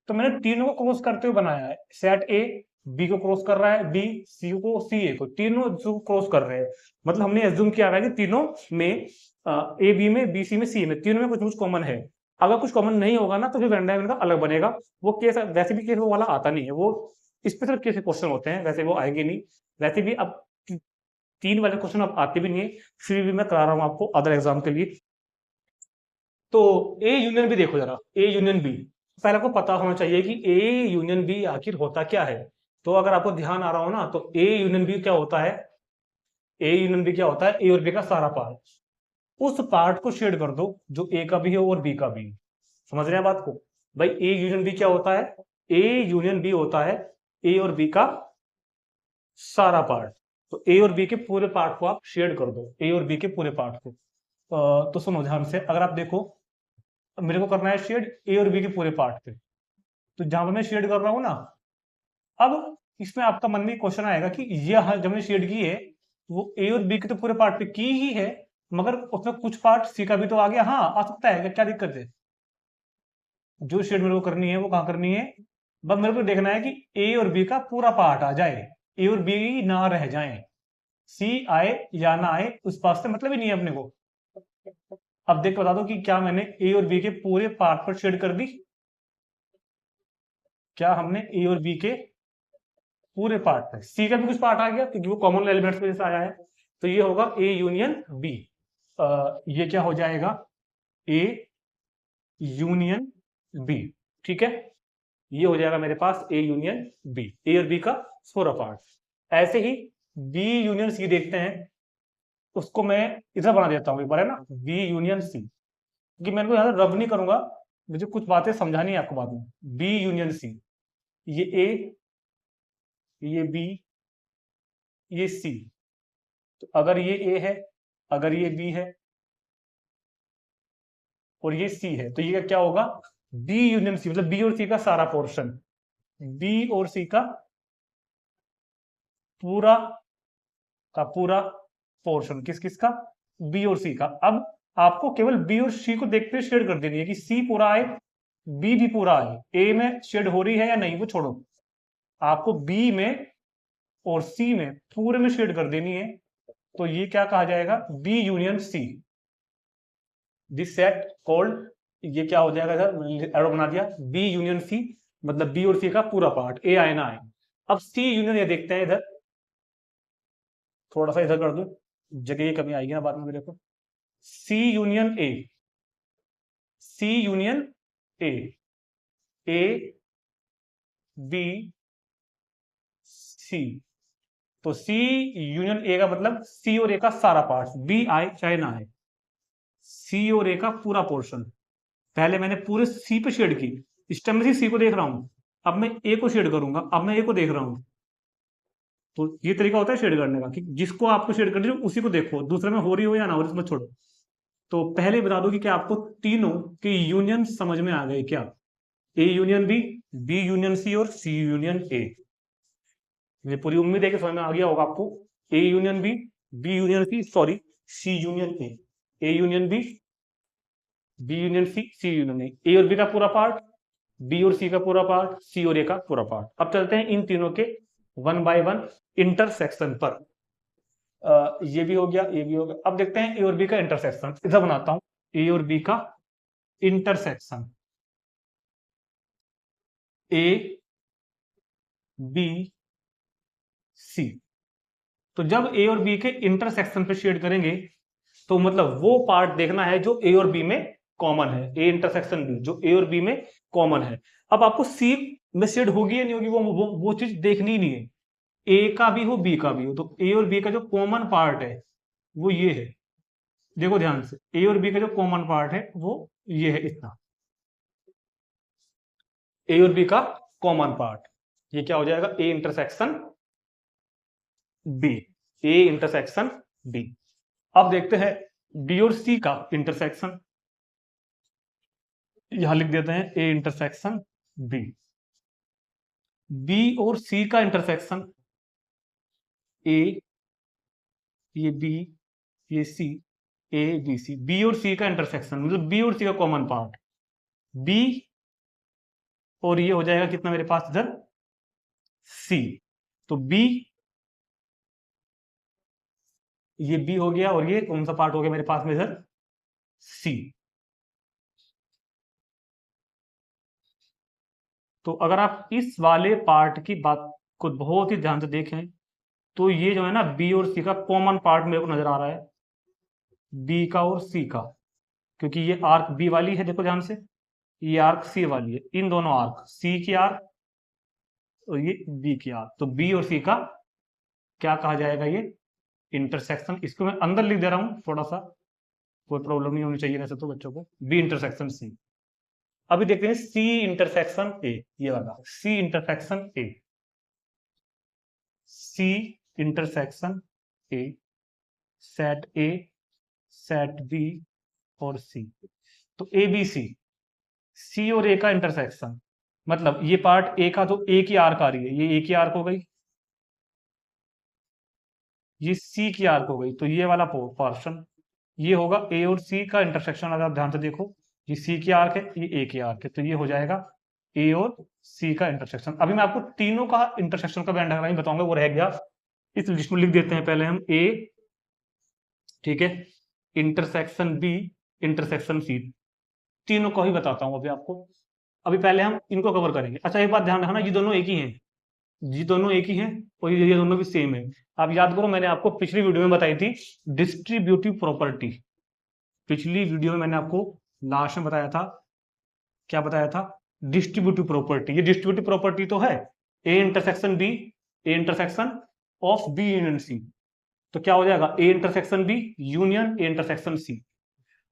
तो मैंने तीनों को क्रॉस करते हुए बनाया है। सेट ए बी को क्रॉस कर रहा है, बी सी को, सी ए को, तीनों जो क्रॉस कर रहे हैं, मतलब हमने एज्यूम किया है कि तीनों में ए बी में, बी सी में, सी में, तीनों में कुछ कुछ कॉमन है। अगर कुछ कॉमन नहीं होगा ना तो फिर वेन डायग्राम का अलग बनेगा। वो केस वैसे भी केस वो वाला आता नहीं है, वो स्पेशल केस क्वेश्चन होते हैं, वैसे वो आएंगे नहीं। वैसे भी अब तीन वाले क्वेश्चन अब आते भी नहीं है, फिर भी मैं करा रहा हूँ आपको अदर एग्जाम के लिए। तो ए यूनियन बी देखो जरा, ए यूनियन बी पहले आपको पता होना चाहिए कि ए यूनियन बी आखिर होता क्या है। तो अगर आपको ध्यान आ रहा हो ना, तो ए यूनियन बी क्या होता है, ए यूनियन बी क्या होता है, ए और बी का सारा पार्ट, उस पार्ट को शेड कर दो जो ए का भी है और बी का भी। समझ रहे हैं बात को भाई, ए यूनियन बी क्या होता है, ए यूनियन बी होता है ए और बी का सारा पार्ट। तो ए और बी के पूरे पार्ट को आप शेड कर दो, ए और बी के पूरे पार्ट को। तो सुनो ध्यान से, अगर आप देखो मेरे को करना है शेड ए और बी के पूरे पार्ट पे, तो जहां पर मैं शेड कर रहा हूं ना, अब इसमें आपका मन में क्वेश्चन आएगा कि ये जब मैंने शेड की है वो ए और बी के तो पूरे पार्ट पे की ही है, मगर उसमें कुछ पार्ट सी का भी तो आ गया। हाँ आ सकता है, क्या दिक्कत है। जो शेड मेरे को करनी है वो कहाँ करनी है, बस मेरे को देखना है कि ए और बी का पूरा पार्ट आ जाए, ए और बी ना रह जाए, सी आए या ना आए उस पास से मतलब ही नहीं है अपने को। अब देख बता दो कि क्या मैंने ए और बी के पूरे पार्ट पर शेड कर दी, क्या हमने ए और बी के पूरे पार्ट पर, सी का भी कुछ पार्ट आ गया क्योंकि वो कॉमन एलिमेंट्स में से आया है। तो ये होगा ए यूनियन बी, ये क्या हो जाएगा, ए यूनियन बी। ठीक है, ये हो जाएगा मेरे पास ए यूनियन बी, ए और बी का पूरा पार्ट। ऐसे ही बी यूनियन सी देखते हैं, उसको मैं इधर बना देता हूँ एक बार, है ना, बी यूनियन सी, क्योंकि मैं इनको यहाँ रब नहीं करूंगा, मुझे कुछ बातें समझानी है आपको बाद में। बी यूनियन सी, ये ए, ये बी, ये सी। तो अगर ये ए है, अगर ये बी है और ये सी है, तो ये क्या होगा, बी यूनियन सी, मतलब बी और सी का सारा पोर्शन, बी और सी का पूरा पूरा पोर्शन, किस किस का, बी और सी का। अब आपको केवल बी और सी को देखते हुए शेड कर देनी है कि सी पूरा आए, बी भी पूरा आए। ए में शेड हो रही है या नहीं वो छोड़ो, आपको बी में और सी में पूरे में शेड कर देनी है। तो ये क्या कहा जाएगा, B union C, this set called, ये क्या हो जाएगा, इधर एरो बना दिया, बी यूनियन सी, मतलब बी और सी का पूरा पार्ट, ए आए ना आए। अब सी यूनियन ये देखते हैं, इधर थोड़ा सा इधर कर दूं, जगह की कमी आएगी ना बाद में मेरे को। C union A, C union A, A B C, तो सी यूनियन ए का मतलब सी और ए का सारा पार्ट, बी आए चाहे ना आए, सी और ए का पूरा पोर्शन। पहले मैंने पूरे सी पे शेड की, इस टाइम में सी को देख रहा हूं, अब मैं ए को शेड करूंगा, अब मैं ए को देख रहा हूं। तो ये तरीका होता है शेड करने का कि जिसको आपको शेड करनी है उसी को देखो, दूसरे में हो रही हो या ना हो रही उसमें छोड़ो। तो पहले बता दो कि क्या आपको तीनों के यूनियन समझ में आ गए क्या? A union B union C और सी यूनियन ए। ये पूरी उम्मीद है कि समझ में आ गया होगा आपको। A union B union C, sorry C union A union B union C union A और बी का पूरा पार्ट, बी और सी का पूरा पार्ट, सी और ए का पूरा पार्ट। अब चलते हैं इन तीनों के वन बाय वन इंटरसेक्शन पर। ये भी हो गया, ये भी हो गया। अब देखते हैं ए और बी का इंटरसेक्शन, इधर बनाता हूं, ए और बी का इंटरसेक्शन, ए बी सी। तो जब ए और बी के इंटरसेक्शन पे शेड करेंगे तो मतलब वो पार्ट देखना है जो ए और बी में कॉमन है, ए इंटरसेक्शन बी जो ए और बी में कॉमन है। अब आपको सी में शेड होगी या नहीं होगी वो चीज देखनी नहीं है, ए का भी हो बी का भी हो। तो ए और बी का जो कॉमन पार्ट है वो ये है, देखो ध्यान से, ए और बी का जो कॉमन पार्ट है वो ये है, इतना ए और बी का कॉमन पार्ट। ये क्या हो जाएगा? A intersection B, A intersection B. अब देखते हैं बी और सी का इंटरसेक्शन, यहां लिख देते हैं ए इंटरसेक्शन बी। बी और सी का इंटरसेक्शन, ए ये बी ये सी, ए बी सी। बी और सी का इंटरसेक्शन मतलब बी और सी का कॉमन पार्ट, बी और ये हो जाएगा कितना मेरे पास इधर? सी। तो बी, ये बी हो गया और ये कौन सा पार्ट हो गया मेरे पास में इधर? सी। तो अगर आप इस वाले पार्ट की बात को बहुत ही ध्यान से देखें तो ये जो है ना बी और सी का कॉमन पार्ट मेरे को नजर आ रहा है, बी का और सी का, क्योंकि ये आर्क बी वाली है, देखो ध्यान से, ये आर्क सी वाली है, इन दोनों आर्क, सी की आर्क और ये बी की आर्क। तो बी और सी का क्या कहा जाएगा? ये इंटरसेक्शन। इसको मैं अंदर लिख दे रहा हूं थोड़ा सा, कोई प्रॉब्लम नहीं होनी चाहिए वैसे तो बच्चों को। B intersection C. अभी देखते हैं सी इंटरसेक्शन ए, ये वाला C intersection A, C intersection A, set A, set B और सी। तो ए बी सी और ए का इंटरसेक्शन मतलब ये पार्ट ए का, तो ए की आर्क आ रही है, ये ए की आर्क हो गई, ये सी की आर्क हो गई, तो ये वाला पोर्शन ये होगा ए और सी का इंटरसेक्शन। अगर आप ध्यान से देखो, ये सी की आर्क है, ये ए की आर्क है, तो ये हो जाएगा ए और सी का इंटरसेक्शन। अभी मैं आपको तीनों का इंटरसेक्शन का वेन डायग्राम बताऊंगा, वो रह गया इस लिस्ट में लिख देते हैं पहले हम। ए, ठीक है, इंटरसेक्शन बी, इंटरसेक्शन सी, तीनों को ही बताता हूं अभी आपको। अभी पहले हम इनको कवर करेंगे। अच्छा एक बात ध्यान रखना, ये दोनों एक ही हैं, ये दोनों एक ही हैं और ये दोनों भी सेम है। आप याद करो, मैंने आपको पिछली वीडियो में बताई थी डिस्ट्रीब्यूटिव प्रॉपर्टी। पिछली वीडियो में मैंने आपको लास्ट में बताया था, क्या बताया था? Distributive property. ये डिस्ट्रीब्यूटिव प्रॉपर्टी तो है, A intersection B, A intersection of B union C. तो क्या हो जाएगा? A intersection B union A intersection C.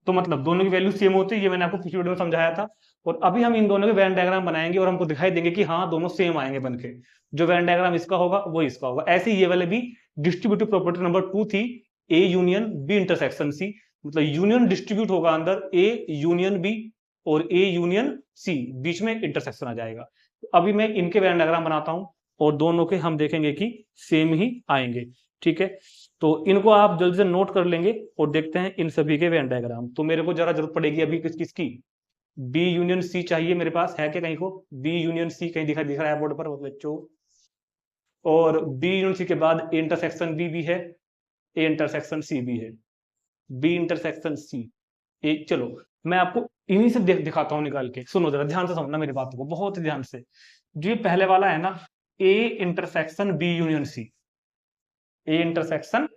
तो मतलब दोनों की वैल्यू सेम होती है, ये मैंने आपको पिछली वीडियो में समझाया था। और अभी हम इन दोनों के वेन डायग्राम बनाएंगे और हमको दिखाई देंगे कि हाँ दोनों सेम आएंगे बनके, जो वेन डायग्राम इसका होगा वो इसका होगा। ऐसे ही ये वाले भी डिस्ट्रीब्यूटिव प्रॉपर्टी नंबर 2 थी, A union B intersection C, मतलब यूनियन डिस्ट्रीब्यूट होगा अंदर ए यूनियन बी और ए यूनियन सी, बीच में इंटरसेक्शन आ जाएगा। तो अभी मैं इनके वेन डायग्राम बनाता हूं और दोनों के हम देखेंगे कि सेम ही आएंगे, ठीक है। तो इनको आप जल्दी से नोट कर लेंगे और देखते हैं इन सभी के वेन डायग्राम। तो मेरे को जरा जरूरत पड़ेगी अभी किसकी? बी यूनियन सी चाहिए मेरे पास, है क्या कहीं को? बी यूनियन सी कहीं दिख रहा है बोर्ड पर बच्चों? और बी यूनियन सी के बाद ए इंटरसेक्शन बी भी है, ए इंटरसेक्शन सी भी है, बी इंटरसेक्शन सी ए। चलो मैं आपको इन्हीं से दिखाता हूं निकाल के, सुनो जरा ध्यान से समझना मेरी बात को, बहुत ही ध्यान से। जो ये पहले वाला है ना, A intersection B union C, A intersection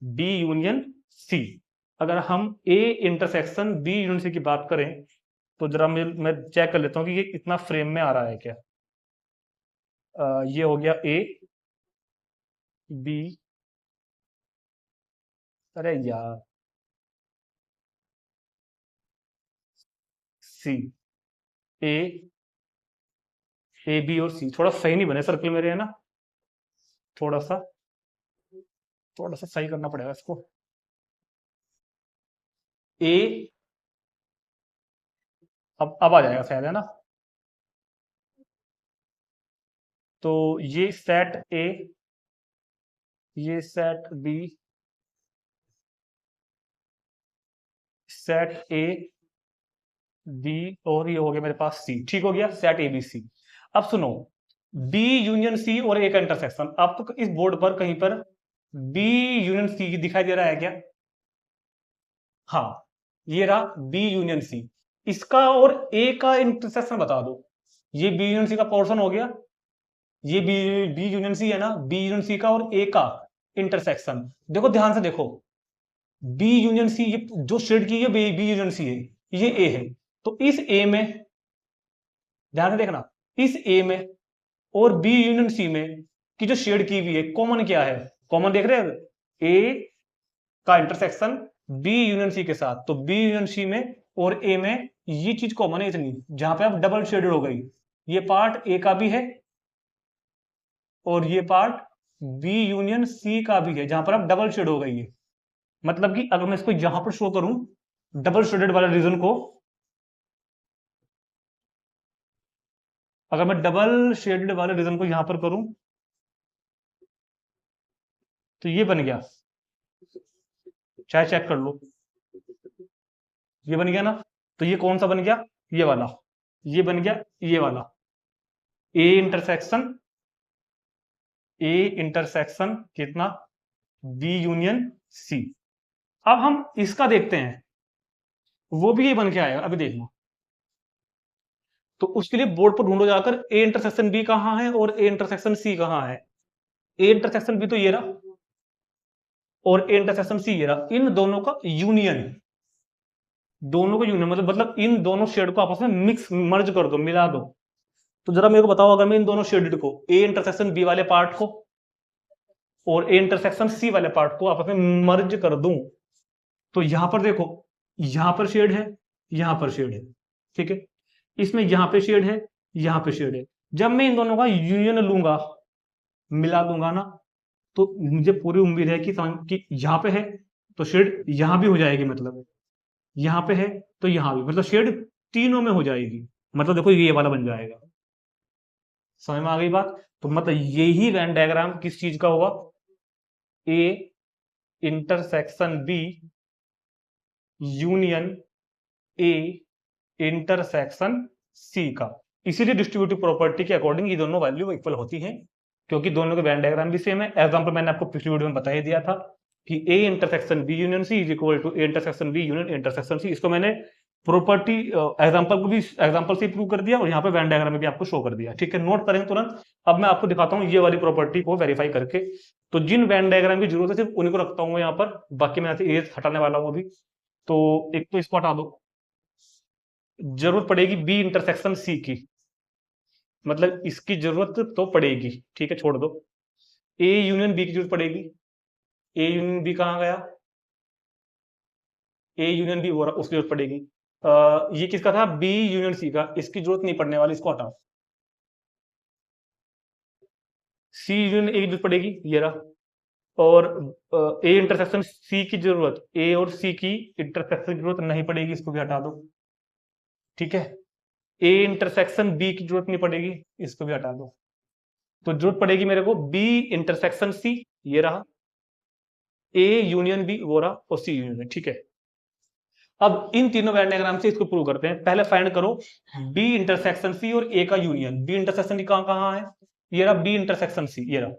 B union C. अगर हम A intersection B union C की बात करें तो जरा मैं चेक कर लेता हूँ कि ये इतना फ्रेम में आ रहा है क्या। ये हो गया ए बी, अरे यार, सी, ए, ए बी और सी थोड़ा सही नहीं बने सर्कल मेरे, है ना। थोड़ा सा थोड़ा सा सही करना पड़ेगा इसको। ए, अब आ जाएगा शायद, है ना। तो ये सेट ए, ये set B, set A B, और ये हो गया मेरे पास सी। ठीक हो गया, सेट ए बी सी। अब सुनो, बी यूनियन सी और ए का इंटरसेक्शन। अब तो इस बोर्ड पर कहीं पर बी यूनियन सी दिखाई दे रहा है क्या? हाँ, ये रहा बी यूनियन सी। इसका और ए का इंटरसेक्शन बता दो। ये बी यूनियन सी का पोर्शन हो गया, ये बी बी यूनियन सी है ना, बी यूनियन सी का और ए का इंटरसेक्शन। देखो ध्यान से देखो, बी यूनियन सी, ये जो शेड की है बी यूनियन सी है, ये ए है। तो इस ए में, ध्यान से देखना, इस ए में और बी यूनियन सी में की जो शेड की हुई है, कॉमन क्या है? कॉमन देख रहे हैं, ए का इंटरसेक्शन बी यूनियन सी के साथ। तो बी यूनियन सी में और ए में ये चीज कॉमन है इतनी, जहां पे अब डबल शेडेड हो गई। ये पार्ट ए का भी है और ये पार्ट बी यूनियन सी का भी है, जहां पर अब डबल शेड हो गई है। मतलब कि अगर मैं इसको यहां पर शो करूं, डबल शेडेड वाले रीजन को, अगर मैं डबल शेडेड वाले रीजन को यहां पर करूं, तो ये बन गया, चाहे चेक कर लो, ये बन गया ना। तो ये कौन सा बन गया? ये वाला, ये बन गया ये वाला, ए इंटरसेक्शन, ए इंटरसेक्शन कितना, बी यूनियन सी। अब हम इसका देखते हैं, वो भी ये बन के आएगा, अभी देखना। तो उसके लिए बोर्ड पर ढूंढो जाकर ए इंटरसेक्शन बी कहां है और ए इंटरसेक्शन सी कहां है। ए इंटरसेक्शन बी तो ये रहा, और ए इंटरसेक्शन सी ये रहा। इन दोनों का यूनियन, दोनों का यूनियन मतलब इन दोनों शेड को आपस में मिक्स, मर्ज कर दो, मिला दो। तो जरा मेरे को बताओ, अगर मैं इन दोनों शेडेड को, ए इंटरसेक्शन बी वाले पार्ट को और ए इंटरसेक्शन सी वाले पार्ट को आपस में मर्ज कर दूं, तो यहां पर देखो, यहां पर शेड है, यहां पर शेड है, ठीक है। इसमें यहां पे शेड है, यहां पे शेड है। जब मैं इन दोनों का यूनियन लूंगा, मिला दूंगा ना, तो मुझे पूरी उम्मीद है कि यहां पे है तो शेड यहां भी हो जाएगी, मतलब यहां पे है तो यहां भी, मतलब शेड तीनों में हो जाएगी। मतलब देखो ये वाला बन जाएगा। समझ में आ गई बात? तो मतलब यही वेन डायग्राम किस चीज का होगा? A intersection B union A intersection C का। इसीलिए डिस्ट्रीब्यूटिव प्रॉपर्टी के अकॉर्डिंग ये दोनों वैल्यू इक्वल होती हैं, क्योंकि दोनों के वेन डायग्राम भी सेम है। एग्जांपल मैंने आपको पिछली वीडियो में बता ही दिया था कि A intersection B union C is equal to A intersection B union intersection C. इसको मैंने प्रॉपर्टी एग्जांपल को भी एग्जांपल से प्रूव कर दिया और यहाँ पे वेन डायग्राम में भी आपको शो कर दिया, ठीक है। नोट करेंगे तुरंत। अब मैं आपको दिखाता हूँ ये वाली प्रॉपर्टी को वेरीफाई करके। तो जिन वेन डायग्राम की जरूरत है सिर्फ उन्हीं को रखता हूँ यहाँ पर, बाकी मैं यहाँ से हटाने वाला हूँ अभी। तो एक तो इसको हटा दो, जरूरत पड़ेगी बी इंटरसेक्शन सी की, मतलब इसकी जरूरत तो पड़ेगी, ठीक है, छोड़ दो। ए यूनियन बी की जरूरत पड़ेगी। ए यूनियन बी कहाँ गया? ए यूनियन बी हो रहा, उसकी जरूरत पड़ेगी। ये किसका था? बी यूनियन सी का, इसकी जरूरत नहीं पड़ने वाली, इसको हटाओ। सी यूनियन ए की जरूरत पड़ेगी, ये रहा। और ए इंटरसेक्शन सी की जरूरत, ए और सी की इंटरसेक्शन की जरूरत नहीं पड़ेगी, इसको भी हटा दो, ठीक है। ए इंटरसेक्शन बी की जरूरत नहीं पड़ेगी, इसको भी हटा दो। तो जरूरत पड़ेगी मेरे को बी इंटरसेक्शन सी, ये रहा, ए यूनियन बी वो रहा, और सी यूनियन, ठीक है। अब इन तीनों वेन डायग्राम से इसको प्रूव करते हैं। पहले फाइंड करो बी इंटरसेक्शन सी और ए का यूनियन। बी इंटरसेक्शन सी कहां कहां है? ये रहा बी इंटरसेक्शन सी, ये रहा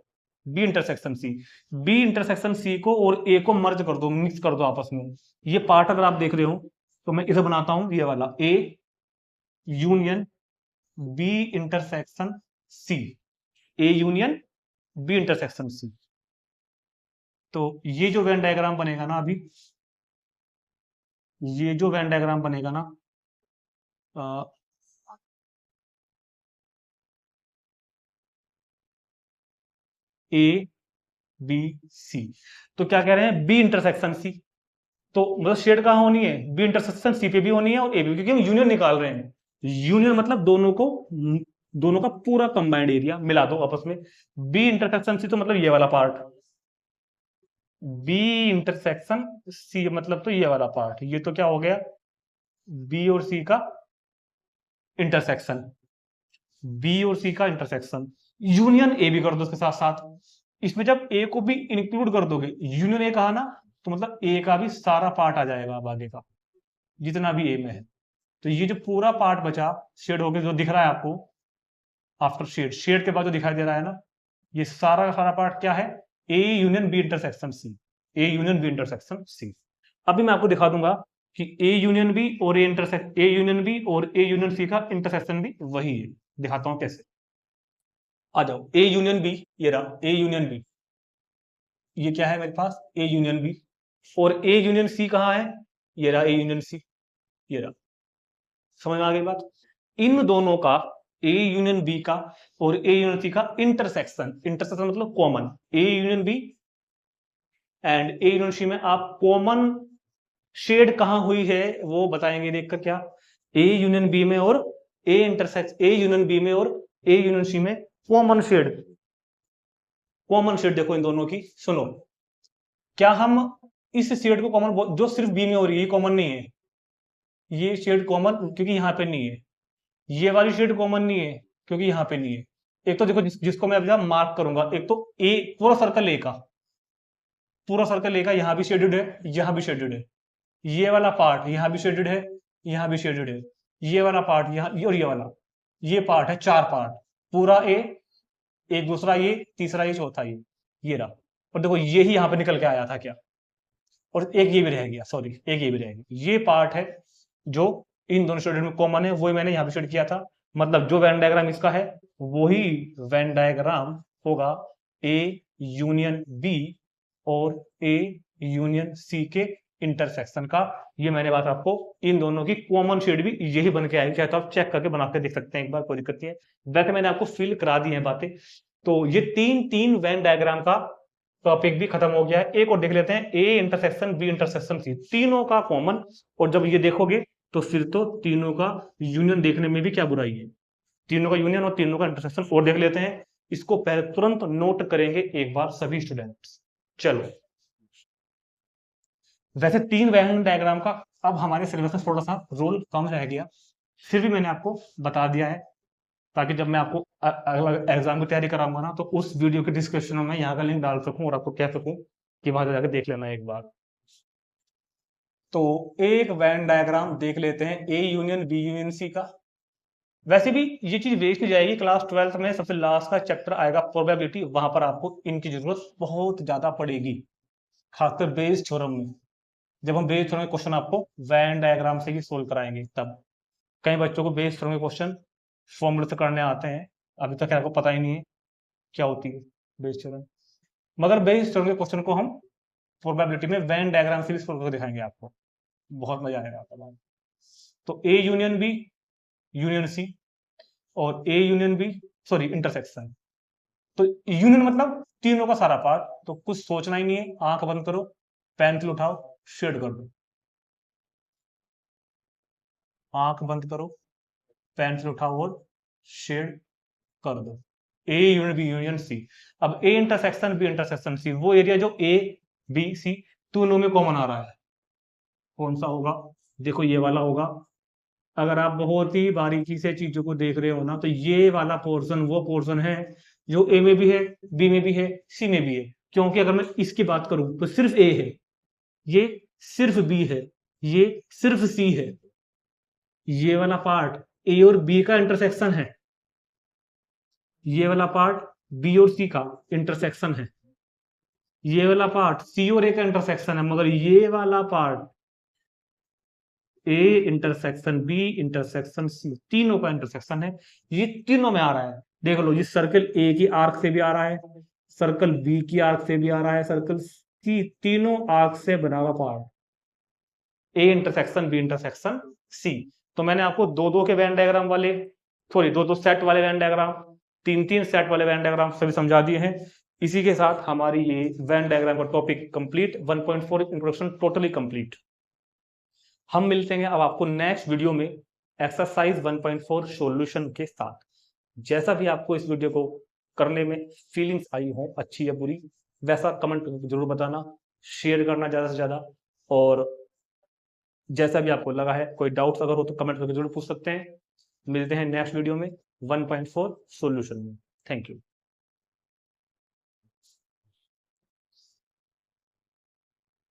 B intersection C. B intersection C को और ए को मर्ज कर दो, मिक्स कर दो आपस में। ये पार्ट अगर आप देख रहे हो तो मैं इसे बनाता हूं, ये वाला A union B intersection C, A union B intersection C. तो ये जो वेन डायग्राम बनेगा ना, अभी ये जो वेन डायग्राम बनेगा ना, ए बी सी, तो क्या कह रहे हैं, बी इंटरसेक्शन सी, तो मतलब शेड कहाँ होनी है, बी इंटरसेक्शन सी पे भी होनी है और ए भी, क्योंकि हम यूनियन निकाल रहे हैं। यूनियन मतलब दोनों का पूरा कंबाइंड एरिया मिला दो आपस में। बी इंटरसेक्शन सी तो मतलब ये वाला पार्ट, बी इंटरसेक्शन सी मतलब तो ये वाला पार्ट, ये तो क्या हो गया, बी और सी का इंटरसेक्शन, बी और सी का इंटरसेक्शन, यूनियन ए भी कर दो उसके साथ साथ। इसमें जब ए को भी इंक्लूड कर दोगे, यूनियन ए कहा ना, तो मतलब ए का भी सारा पार्ट आ जाएगा अब आगे का, जितना भी ए में है। तो ये जो पूरा पार्ट बचा शेड होके जो दिख रहा है आपको, आफ्टर शेड, शेड के बाद जो दिखाई दे रहा है ना, ये सारा का सारा पार्ट क्या है, A union B intersection C, A union B intersection C. अभी मैं आपको दिखा दूंगा कि ए यूनियन बी और ए यूनियन बी और ए यूनियन सी का इंटरसेक्शन भी वही है। दिखाता हूं कैसे, आ जाओ, ए यूनियन बी, ये रहा ए यूनियन बी, ये क्या है मेरे पास, ए यूनियन बी, और ए यूनियन सी कहाँ है, ये रहा ए यूनियन सी, ये रहा। समझ में आ गई बात, इन दोनों का, ए यूनियन बी का और ए यूनियन सी का इंटरसेक्शन, इंटरसेक्शन मतलब common, A union B and A union C में आप कॉमन शेड कहां हुई है वो बताएंगे देखकर, क्या ए यूनियन बी में और ए यूनियन बी में और ए यूनियन सी में कॉमन शेड, कॉमन शेड देखो इन दोनों की, सुनो, क्या हम इस शेड को कॉमन, जो सिर्फ बी में हो रही है ये कॉमन नहीं है, ये शेड कॉमन क्योंकि यहां पे नहीं है, ये वाली शेड कॉमन नहीं है क्योंकि यहां पे नहीं है। एक तो देखो जिसको मैं अभी मार्क करूंगा, एक तो ए पूरा सर्कल ए का, पूरा सर्कल ए का यहां भी शेडेड है, यहां भी शेडेड है, ये वाला पार्ट यहां भी शेडेड है, यहां भी शेडेड है, ये वाला पार्ट यहाँ, और ये वाला, ये पार्ट है, चार पार्ट, पूरा ए, एक दूसरा ये, तीसरा ये, चौथा ये रहा। और देखो ये ही यहां पे निकल के आया था क्या, और एक ये भी रह गया, सॉरी एक ये भी रह गया, ये पार्ट है जो इन दोनों स्टूडेंट में कॉमन है, वही मैंने यहाँ पे शेड किया था। मतलब जो वेन डायग्राम इसका है वही वेन डायग्राम होगा ए यूनियन बी और ए यूनियन सी के इंटरसेक्शन का। ये मैंने बात आपको, इन दोनों की कॉमन शेड भी यही बन के आएगी, चाहे तो आप चेक करके बना के देख सकते हैं एक बार, कोई दिक्कत नहीं है। वैसे मैंने आपको फिल करा दी है बातें। तो ये तीन वेन डायग्राम का टॉपिक भी खत्म हो गया है। एक और देख लेते हैं, A intersection B intersection C, तीनों का कॉमन, और जब ये देखोगे तो फिर तो तीनों का यूनियन देखने में भी क्या बुराई है, तीनों का यूनियन और तीनों का इंटरसेक्शन। और देख लेते हैं, इसको पहले तुरंत नोट करेंगे एक बार सभी स्टूडेंट्स। चलो, वैसे तीन वेन डायग्राम का अब हमारे सिलेबस में थोड़ा सा रोल कम रह गया, फिर भी मैंने आपको बता दिया है, ताकि जब मैं आपको अगला एग्जाम की तैयारी कराऊंगा ना, तो उस वीडियो के डिस्क्रिप्शन में मैं यहाँ का लिंक डाल सकूं और आपको कह सकूं कि वहां जाकर देख लेना एक बार। तो एक वेन डायग्राम देख लेते हैं A union B union C का। वैसे भी ये चीज वेस्ट नहीं जाएगी, क्लास 12th में सबसे लास्ट का चैप्टर आएगा प्रोबेबिलिटी, वहां पर आपको इनकी जरूरत बहुत ज्यादा पड़ेगी, खासकर बेस थ्योरम में। जब हम बेस थ्योरम के क्वेश्चन आपको वेन डायग्राम से ही सोल्व कराएंगे, तब कई बच्चों को बेस थ्योरम के क्वेश्चन फॉर्मूले से करने आते हैं, अभी तक आपको पता ही नहीं है क्या होती है बेस थ्योरम, मगर बेस थ्योरम के क्वेश्चन को हम प्रोबेबिलिटी में वेन डायग्राम से भी सोल्व करके दिखाएंगे आपको, बहुत मजा आएगा आपको। तो A union B union C और A union B, sorry intersection, तो यूनियन मतलब तीनों का सारा पार्ट, तो कुछ सोचना ही नहीं है, आंख बंद करो, पेंसिल उठाओ, शेड कर दो, आंख बंद करो, पेंसिल उठाओ और शेड कर दो, A union B union C. अब A intersection B intersection C, वो एरिया जो ए बी सी दोनों में कॉमन आ रहा है, कौन सा होगा, देखो ये वाला होगा। अगर आप बहुत ही बारीकी से चीजों को देख रहे हो ना, तो ये वाला पोर्शन वो पोर्शन है जो ए में भी है, बी में भी है, सी में भी है। क्योंकि अगर मैं इसकी बात करूं तो सिर्फ ए है, ये सिर्फ बी है, ये सिर्फ सी है, ये वाला पार्ट ए और बी का इंटरसेक्शन है, ये वाला पार्ट बी और सी का इंटरसेक्शन है, ये वाला पार्ट सी और ए का इंटरसेक्शन है, मगर ये वाला part A intersection B intersection C, तीनों का इंटरसेक्शन है, ये तीनों में आ रहा है। देख लो, ये सर्कल ए की आर्क से भी आ रहा है, सर्कल बी की आर्क से भी आ रहा है, सर्कल सी, तीनों आर्क से बना हुआ part, A intersection B intersection C. तो मैंने आपको 2-2 के वेन डायग्राम वाले, सॉरी 2-2 सेट वाले वेन डायग्राम, 3-3 सेट वाले वेन डायग्राम सभी समझा दिए हैं। इसी के साथ हमारी ये वेन डायग्राम का topic complete, 1.4 introduction totally complete. हम मिलते हैं अब आपको नेक्स्ट वीडियो में एक्सरसाइज 1.4 सॉल्यूशन के साथ। जैसा भी आपको इस वीडियो को करने में फीलिंग्स आई हो, अच्छी या बुरी, वैसा कमेंट जरूर बताना, शेयर करना ज़्यादा से ज़्यादा, और जैसा भी आपको लगा है, कोई डाउट्स अगर हो तो कमेंट करके जरूर पूछ सकते हैं। मिलते हैं नेक्स्ट वीडियो में 1.4 सॉल्यूशन में। Thank you.